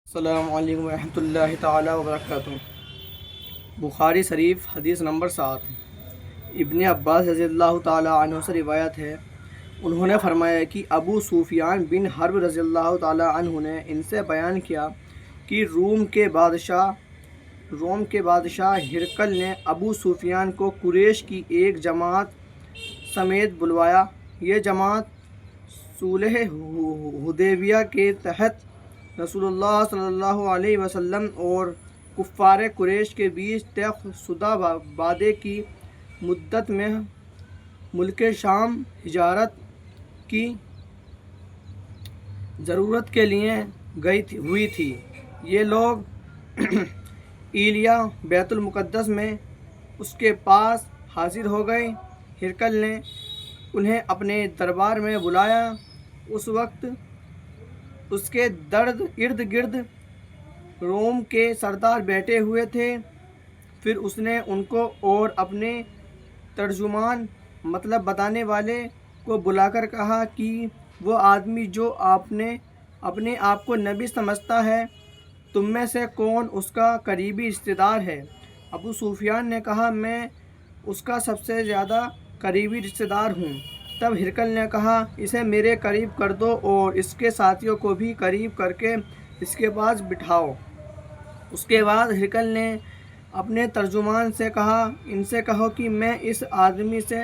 السلام علیکم ورحمۃ اللہ تعالیٰ وبرکاتہ۔ بخاری شریف حدیث نمبر 7۔ ابن عباس رضی اللہ تعالیٰ عنہ سے روایت ہے، انہوں نے فرمایا کہ ابو سفیان بن حرب رضی اللہ تعالیٰ عنہ نے ان سے بیان کیا کہ روم کے بادشاہ ہرقل نے ابو سفیان کو قریش کی ایک جماعت سمیت بلوایا۔ یہ جماعت صلح حدیبیہ کے تحت رسول اللہ صلی اللہ علیہ وسلم اور کفار قریش کے بیچ طے شدہ وعدے کی مدت میں ملک شام ہجرت کی ضرورت کے لیے ہوئی تھی۔ یہ لوگ ایلیا بیت المقدس میں اس کے پاس حاضر ہو گئے۔ ہرقل نے انہیں اپنے دربار میں بلایا۔ اس وقت اس کے ارد گرد روم کے سردار بیٹھے ہوئے تھے۔ پھر اس نے ان کو اور اپنے ترجمان مطلب بتانے والے کو بلا کر کہا کہ وہ آدمی جو اپنے آپ کو نبی سمجھتا ہے، تم میں سے کون اس کا قریبی رشتہ دار ہے؟ ابو سفیان نے کہا، میں اس کا سب سے زیادہ قریبی رشتہ دار ہوں۔ تب ہرقل نے کہا، اسے میرے قریب کر دو اور اس کے ساتھیوں کو بھی قریب کر کے اس کے پاس بٹھاؤ۔ اس کے بعد ہرقل نے اپنے ترجمان سے کہا، ان سے کہو کہ میں اس آدمی سے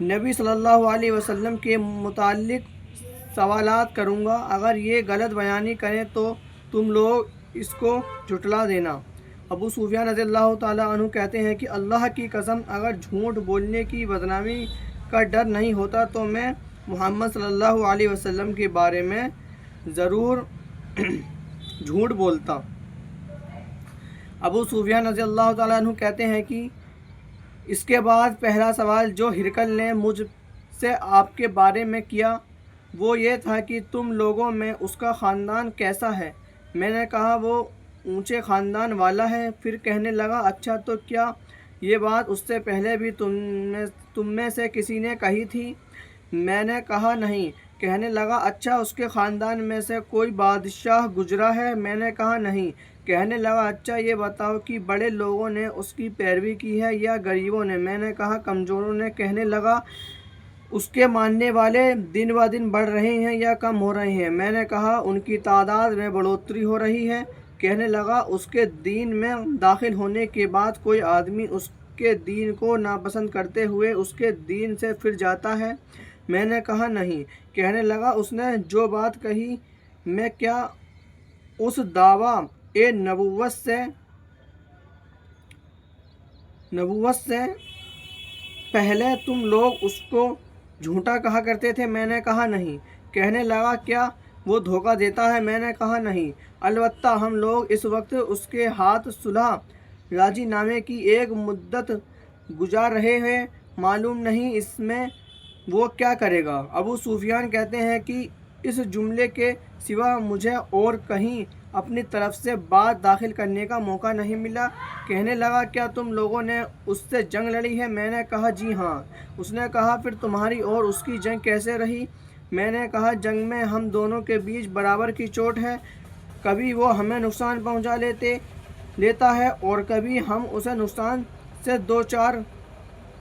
نبی صلی اللہ علیہ وسلم کے متعلق سوالات کروں گا۔ اگر یہ غلط بیانی کریں تو تم لوگ اس کو جھٹلا دینا۔ ابو سفیان رضی اللہ تعالیٰ عنہ کہتے ہیں کہ اللہ کی قسم، اگر جھوٹ بولنے کی بدنامی کا ڈر نہیں ہوتا تو میں محمد صلی اللہ علیہ وسلم کے بارے میں ضرور جھوٹ بولتا۔ ابو سفیان رضی اللہ تعالیٰ عنہ کہتے ہیں کہ اس کے بعد پہلا سوال جو ہرقل نے مجھ سے آپ کے بارے میں کیا وہ یہ تھا کہ تم لوگوں میں اس کا خاندان کیسا ہے؟ میں نے کہا، وہ اونچے خاندان والا ہے۔ پھر کہنے لگا، اچھا تو کیا یہ بات اس سے پہلے بھی تم میں سے کسی نے کہی تھی؟ میں نے کہا، نہیں۔ کہنے لگا، اچھا اس کے خاندان میں سے کوئی بادشاہ گزرا ہے؟ میں نے کہا، نہیں۔ کہنے لگا، اچھا یہ بتاؤ کہ بڑے لوگوں نے اس کی پیروی کی ہے یا غریبوں نے؟ میں نے کہا، کمزوروں نے۔ کہنے لگا، اس کے ماننے والے دن بہ دن بڑھ رہے ہیں یا کم ہو رہے ہیں؟ میں نے کہا، ان کی تعداد میں بڑھوتری ہو رہی ہے۔ کہنے لگا، اس کے دین میں داخل ہونے کے بعد کوئی آدمی اس کے دین کو ناپسند کرتے ہوئے اس کے دین سے پھر جاتا ہے؟ میں نے کہا، نہیں۔ کہنے لگا، اس نے جو بات کہی، میں کیا اس دعویٰ نبوت سے پہلے تم لوگ اس کو جھوٹا کہا کرتے تھے؟ میں نے کہا، نہیں۔ کہنے لگا، کیا وہ دھوکہ دیتا ہے؟ میں نے کہا، نہیں۔ البتہ ہم لوگ اس وقت اس کے ہاتھ صلح راضی نامے کی ایک مدت گزار رہے ہیں، معلوم نہیں اس میں وہ کیا کرے گا۔ ابو سفیان کہتے ہیں کہ اس جملے کے سوا مجھے اور کہیں اپنی طرف سے بات داخل کرنے کا موقع نہیں ملا۔ کہنے لگا، کیا تم لوگوں نے اس سے جنگ لڑی ہے؟ میں نے کہا، جی ہاں۔ اس نے کہا، پھر تمہاری اور اس کی جنگ کیسے رہی؟ میں نے کہا، جنگ میں ہم دونوں کے بیچ برابر کی چوٹ ہے۔ کبھی وہ ہمیں نقصان پہنچا لیتا ہے اور کبھی ہم اسے نقصان سے دوچار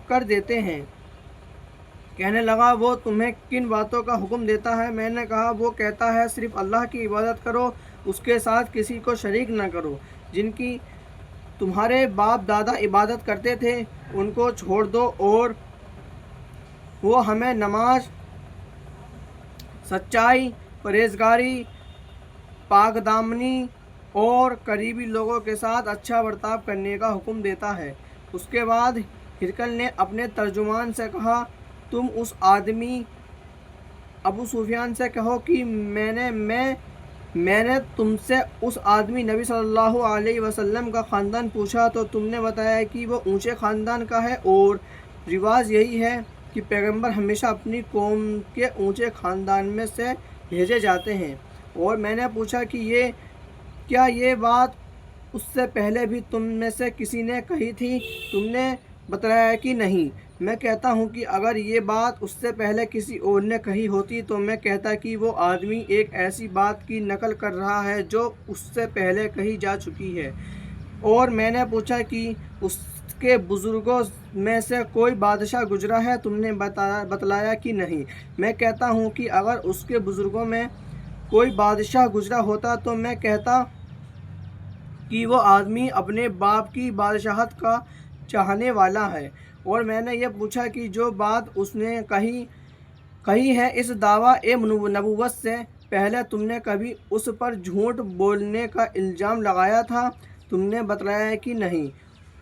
کر دیتے ہیں۔ کہنے لگا، وہ تمہیں کن باتوں کا حکم دیتا ہے؟ میں نے کہا، وہ کہتا ہے، صرف اللہ کی عبادت کرو، اس کے ساتھ کسی کو شریک نہ کرو۔ جن کی تمہارے باپ دادا عبادت کرتے تھے ان کو چھوڑ دو، اور وہ ہمیں نماز، سچائی، پرہیزگاری، پاک دامنی اور قریبی لوگوں کے ساتھ اچھا برتاؤ کرنے کا حکم دیتا ہے۔ اس کے بعد ہرقل نے اپنے ترجمان سے کہا، تم اس آدمی ابو سفیان سے کہو کہ میں نے تم سے اس آدمی نبی صلی اللہ علیہ وسلم کا خاندان پوچھا تو تم نے بتایا کہ وہ اونچے خاندان کا ہے، اور رواج یہی ہے کہ پیغمبر ہمیشہ اپنی قوم کے اونچے خاندان میں سے بھیجے جاتے ہیں۔ اور میں نے پوچھا کہ کیا یہ بات اس سے پہلے بھی تم میں سے کسی نے کہی تھی؟ تم نے بتایا کہ نہیں۔ میں کہتا ہوں کہ اگر یہ بات اس سے پہلے کسی اور نے کہی ہوتی تو میں کہتا کہ وہ آدمی ایک ایسی بات کی نقل کر رہا ہے جو اس سے پہلے کہی جا چکی ہے۔ اور میں نے پوچھا کہ اس کے بزرگوں میں سے کوئی بادشاہ گزرا ہے؟ تم نے بتلایا کہ نہیں۔ میں کہتا ہوں کہ اگر اس کے بزرگوں میں کوئی بادشاہ گزرا ہوتا تو میں کہتا کہ وہ آدمی اپنے باپ کی بادشاہت کا چاہنے والا ہے۔ اور میں نے یہ پوچھا کہ جو بات اس نے کہی ہے اس دعویٰ نبوت سے پہلے تم نے کبھی اس پر جھوٹ بولنے کا الزام لگایا تھا؟ تم نے بتلایا کہ نہیں۔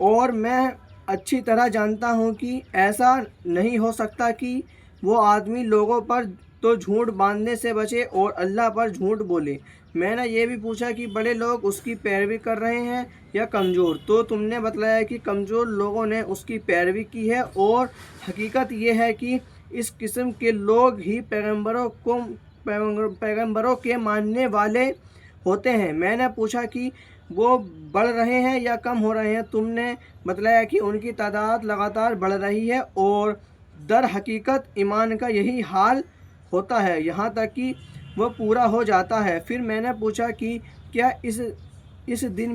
اور میں اچھی طرح جانتا ہوں کہ ایسا نہیں ہو سکتا کہ وہ آدمی لوگوں پر تو جھوٹ باندھنے سے بچے اور اللہ پر جھوٹ بولے۔ میں نے یہ بھی پوچھا کہ بڑے لوگ اس کی پیروی کر رہے ہیں یا کمزور؟ تو تم نے بتلایا کہ کمزور لوگوں نے اس کی پیروی کی ہے، اور حقیقت یہ ہے کہ اس قسم کے لوگ ہی پیغمبروں کے ماننے والے ہوتے ہیں۔ میں نے پوچھا کہ وہ بڑھ رہے ہیں یا کم ہو رہے ہیں؟ تم نے بتلایا کہ ان کی تعداد لگاتار بڑھ رہی ہے، اور در حقیقت ایمان کا یہی حال ہوتا ہے یہاں تک کہ وہ پورا ہو جاتا ہے۔ پھر میں نے پوچھا کہ کیا اس دین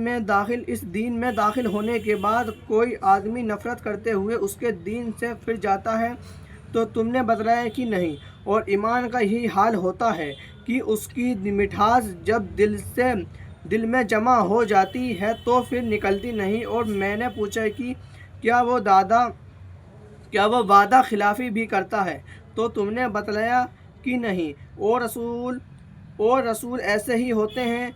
میں داخل ہونے کے بعد کوئی آدمی نفرت کرتے ہوئے اس کے دین سے پھر جاتا ہے؟ تو تم نے بتلایا کہ نہیں۔ اور ایمان کا یہی حال ہوتا ہے کہ اس کی مٹھاس جب دل میں جمع ہو جاتی ہے تو پھر نکلتی نہیں۔ اور میں نے پوچھا کہ کیا وہ وعدہ خلافی بھی کرتا ہے؟ تو تم نے بتلایا کہ نہیں۔ اور رسول ایسے ہی ہوتے ہیں،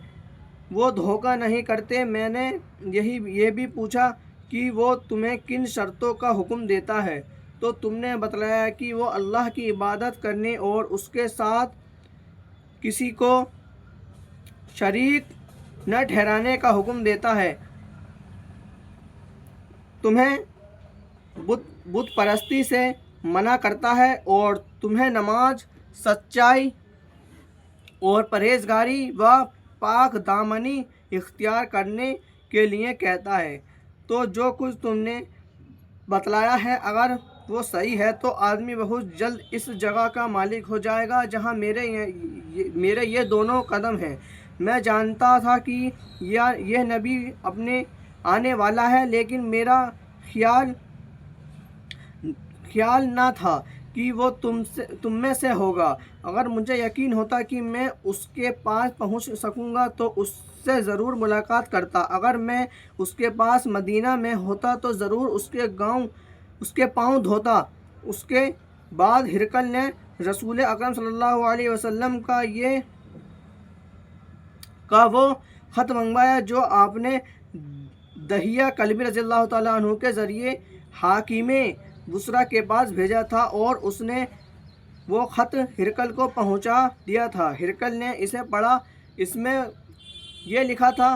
وہ دھوکہ نہیں کرتے۔ میں نے یہ بھی پوچھا کہ وہ تمہیں کن شرطوں کا حکم دیتا ہے؟ تو تم نے بتلایا کہ وہ اللہ کی عبادت کرنے اور اس کے ساتھ کسی کو شریک نہ ٹھہرانے کا حکم دیتا ہے، تمہیں بت پرستی سے منع کرتا ہے، اور تمہیں نماز، سچائی اور پرہیزگاری و پاک دامنی اختیار کرنے کے لیے کہتا ہے۔ تو جو کچھ تم نے بتلایا ہے اگر وہ صحیح ہے تو آدمی بہت جلد اس جگہ کا مالک ہو جائے گا جہاں میرے یہ دونوں قدم ہیں۔ میں جانتا تھا کہ یہ نبی اپنے آنے والا ہے، لیکن میرا خیال نہ تھا کہ وہ تم میں سے ہوگا۔ اگر مجھے یقین ہوتا کہ میں اس کے پاس پہنچ سکوں گا تو اس سے ضرور ملاقات کرتا۔ اگر میں اس کے پاس مدینہ میں ہوتا تو ضرور اس کے پاؤں دھوتا۔ اس کے بعد ہرقل نے رسول اکرم صلی اللہ علیہ وسلم کا وہ خط منگوایا جو آپ نے دحیہ کلبی رضی اللہ تعالیٰ عنہ کے ذریعے حاکم بصرہ کے پاس بھیجا تھا، اور اس نے وہ خط ہرقل کو پہنچا دیا تھا۔ ہرقل نے اسے پڑھا۔ اس میں یہ لکھا تھا: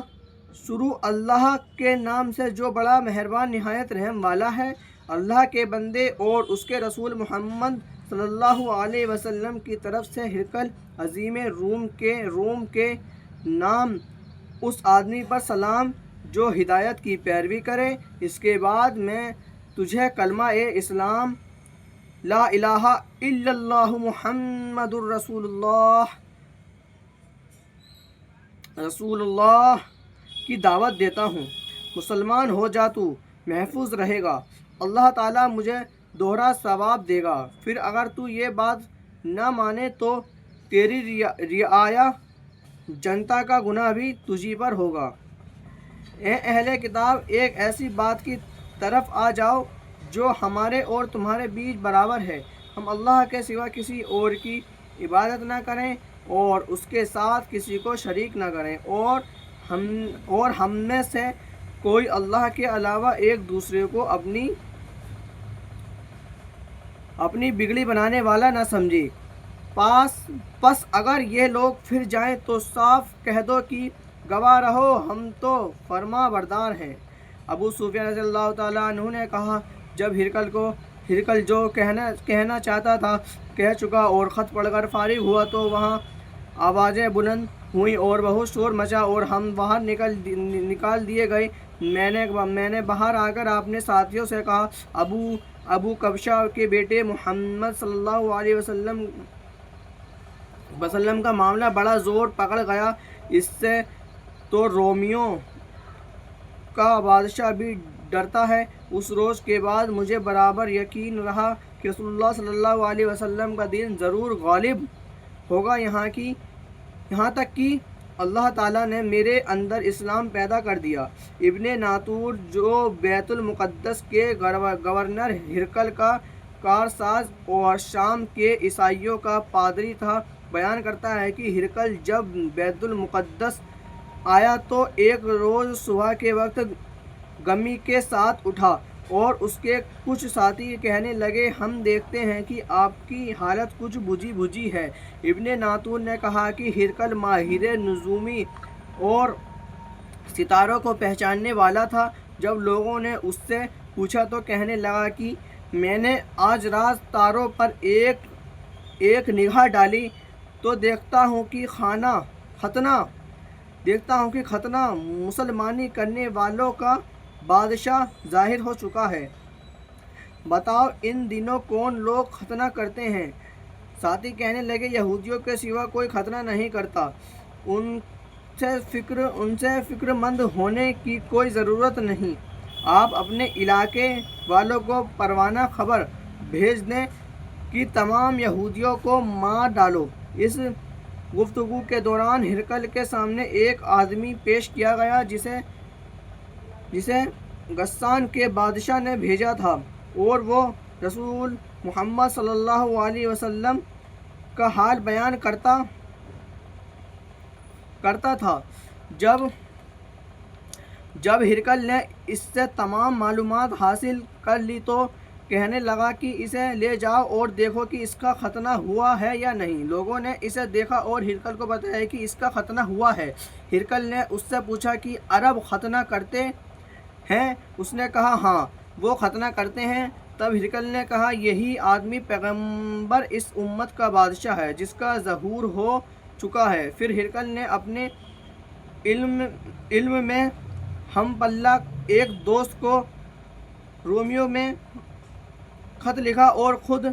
شروع اللہ کے نام سے جو بڑا مہربان نہایت رحم والا ہے۔ اللہ کے بندے اور اس کے رسول محمد صلی اللہ علیہ وسلم کی طرف سے ہرقل عظیم روم کے نام اس آدمی پر سلام جو ہدایت کی پیروی کرے۔ اس کے بعد میں تجھے کلمہ اسلام لا الہ الا اللہ محمد رسول اللہ کی دعوت دیتا ہوں۔ مسلمان ہو جا، تو محفوظ رہے گا، اللہ تعالیٰ مجھے دوہرا ثواب دے گا۔ پھر اگر تو یہ بات نہ مانے تو تیری رعایا جنتا کا گناہ بھی تجھی پر ہوگا۔ اے اہل کتاب، ایک ایسی بات کی طرف آ جاؤ جو ہمارے اور تمہارے بیچ برابر ہے۔ ہم اللہ کے سوا کسی اور کی عبادت نہ کریں اور اس کے ساتھ کسی کو شریک نہ کریں، اور ہم میں سے کوئی اللہ کے علاوہ ایک دوسرے کو اپنی بگڑی بنانے والا نہ سمجھے۔ پس اگر یہ لوگ پھر جائیں تو صاف کہہ دو کہ گواہ رہو، ہم تو فرما بردار ہیں۔ ابو سفیان رضی اللہ تعالیٰ عنہ نے کہا: جب ہرقل جو کہنا چاہتا تھا کہہ چکا اور خط پڑھ کر فارغ ہوا تو وہاں آوازیں بلند ہوئیں اور بہت شور مچا اور ہم باہر نکال دیے گئے۔ میں نے باہر آ کر اپنے ساتھیوں سے کہا: ابو ابو کبشہ کے بیٹے محمد صلی اللہ علیہ وسلم کا معاملہ بڑا زور پکڑ گیا۔ اس سے تو رومیوں کا بادشاہ بھی ڈرتا ہے۔ اس روز کے بعد مجھے برابر یقین رہا کہ رسول اللہ صلی اللہ علیہ وسلم کا دین ضرور غالب ہوگا، یہاں تک کہ اللہ تعالیٰ نے میرے اندر اسلام پیدا کر دیا۔ ابن ناطور، جو بیت المقدس کے گورنر ہرقل کا کارساز اور شام کے عیسائیوں کا پادری تھا، بیان کرتا ہے کہ ہرقل جب بیت المقدس آیا تو ایک روز صبح کے وقت غمی کے ساتھ اٹھا اور اس کے کچھ ساتھی کہنے لگے، ہم دیکھتے ہیں کہ آپ کی حالت کچھ بجھی ہے۔ ابن ناطور نے کہا کہ ہرقل ماہر نجومی اور ستاروں کو پہچاننے والا تھا۔ جب لوگوں نے اس سے پوچھا تو کہنے لگا کہ میں نے آج رات تاروں پر ایک نگاہ ڈالی تو دیکھتا ہوں کہ ختنہ مسلمانی کرنے والوں کا بادشاہ ظاہر ہو چکا ہے۔ بتاؤ ان دنوں کون لوگ ختنہ کرتے ہیں؟ ساتھی کہنے لگے، یہودیوں کے سوا کوئی ختنہ نہیں کرتا، ان سے فکر مند ہونے کی کوئی ضرورت نہیں۔ آپ اپنے علاقے والوں کو پروانہ خبر بھیج دیں کہ تمام یہودیوں کو مار ڈالو۔ اس گفتگو کے دوران ہرقل کے سامنے ایک آدمی پیش کیا گیا جسے غسان کے بادشاہ نے بھیجا تھا، اور وہ رسول محمد صلی اللہ علیہ وسلم کا حال بیان کرتا تھا۔ جب ہرقل نے اس سے تمام معلومات حاصل کر لی تو کہنے لگا کہ اسے لے جاؤ اور دیکھو کہ اس کا ختنہ ہوا ہے یا نہیں۔ لوگوں نے اسے دیکھا اور ہرقل کو بتایا کہ اس کا ختنہ ہوا ہے۔ ہرقل نے اس سے پوچھا کہ عرب ختنہ کرتے ہیں؟ اس نے کہا ہاں، وہ ختنہ کرتے ہیں۔ تب ہرقل نے کہا، یہی آدمی پیغمبر اس امت کا بادشاہ ہے جس کا ظہور ہو چکا ہے۔ پھر ہرقل نے اپنے علم میں ہم پلہ ایک دوست کو رومیوں میں خط لکھا اور خود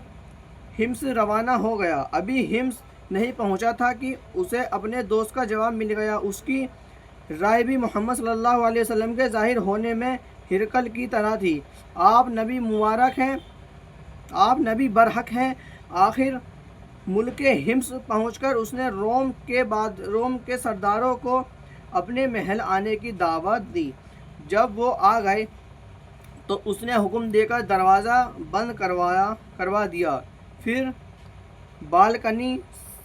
ہمس روانہ ہو گیا۔ ابھی ہمس نہیں پہنچا تھا کہ اسے اپنے دوست کا جواب مل گیا۔ اس کی رائے بھی محمد صلی اللہ علیہ وسلم کے ظاہر ہونے میں ہرقل کی طرح تھی۔ آپ نبی برحق ہیں۔ آخر ملک ہمس پہنچ کر اس نے روم کے سرداروں کو اپنے محل آنے کی دعوت دی۔ جب وہ آ گئے تو اس نے حکم دے کر دروازہ بند کروا دیا، پھر بالکنی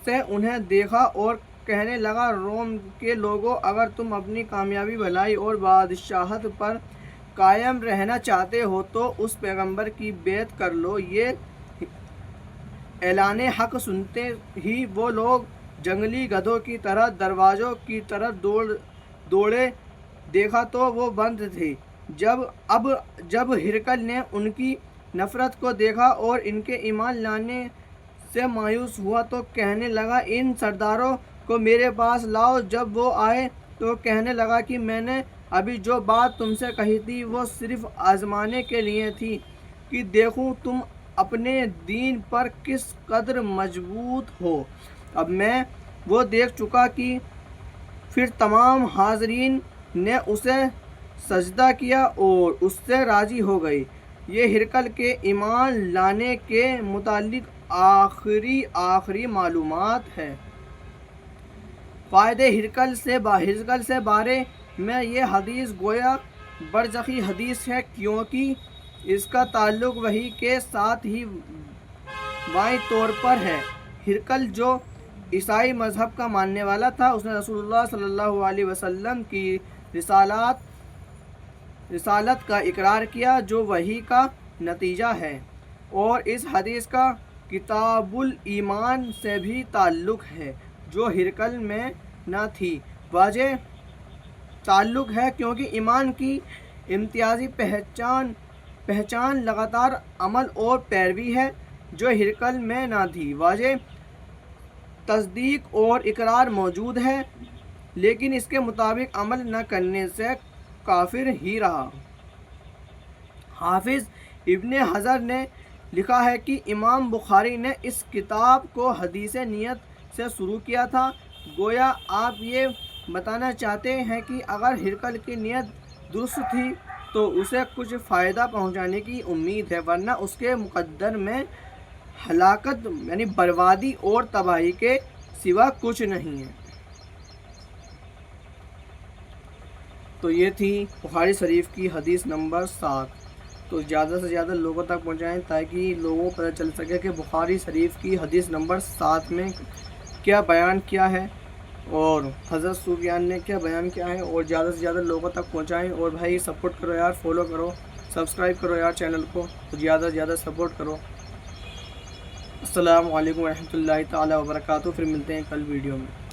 سے انہیں دیکھا اور کہنے لگا، روم کے لوگوں، اگر تم اپنی کامیابی، بھلائی اور بادشاہت پر قائم رہنا چاہتے ہو تو اس پیغمبر کی بیعت کر لو۔ یہ اعلان حق سنتے ہی وہ لوگ جنگلی گدھوں کی طرح دروازوں کی طرف دوڑے۔ دیکھا تو وہ بند تھے۔ جب ہرقل نے ان کی نفرت کو دیکھا اور ان کے ایمان لانے سے مایوس ہوا تو کہنے لگا، ان سرداروں کو میرے پاس لاؤ۔ جب وہ آئے تو کہنے لگا کہ میں نے ابھی جو بات تم سے کہی تھی وہ صرف آزمانے کے لیے تھی کہ دیکھوں تم اپنے دین پر کس قدر مضبوط ہو۔ اب میں وہ دیکھ چکا کہ پھر تمام حاضرین نے اسے سجدہ کیا اور اس سے راضی ہو گئے۔ یہ ہرقل کے ایمان لانے کے متعلق آخری معلومات ہے۔ فائدے ہرقل سے بارے میں یہ حدیث گویا برزخی حدیث ہے، کیونکہ اس کا تعلق وحی کے ساتھ ہی واضح طور پر ہے۔ ہرقل جو عیسائی مذہب کا ماننے والا تھا، اس نے رسول اللہ صلی اللہ علیہ وسلم کی رسالت کا اقرار کیا جو وحی کا نتیجہ ہے، اور اس حدیث کا کتاب الایمان سے بھی تعلق ہے جو ہرقل میں نہ تھی۔ واضح تعلق ہے کیونکہ ایمان کی امتیازی پہچان لگاتار عمل اور پیروی ہے جو ہرقل میں نہ تھی۔ واضح تصدیق اور اقرار موجود ہے لیکن اس کے مطابق عمل نہ کرنے سے کافر ہی رہا۔ حافظ ابن حجر نے لکھا ہے کہ امام بخاری نے اس کتاب کو حدیث نیت سے شروع کیا تھا۔ گویا آپ یہ بتانا چاہتے ہیں کہ اگر ہرقل کی نیت درست تھی تو اسے کچھ فائدہ پہنچانے کی امید ہے، ورنہ اس کے مقدر میں ہلاکت یعنی بربادی اور تباہی کے سوا کچھ نہیں ہے۔ تو یہ تھی بخاری شریف کی حدیث نمبر 7۔ تو زیادہ سے زیادہ لوگوں تک پہنچائیں تاکہ لوگوں کو پتہ چل سکے کہ بخاری شریف کی حدیث نمبر 7 میں کیا بیان کیا ہے اور حضرت صوفیان نے کیا بیان کیا ہے، اور زیادہ سے زیادہ لوگوں تک پہنچائیں۔ اور بھائی سپورٹ کرو یار، فالو کرو، سبسکرائب کرو یار چینل کو، زیادہ سے زیادہ سپورٹ کرو۔ السلام علیکم ورحمۃ اللہ تعالیٰ وبرکاتہ۔ پھر ملتے ہیں کل ویڈیو میں۔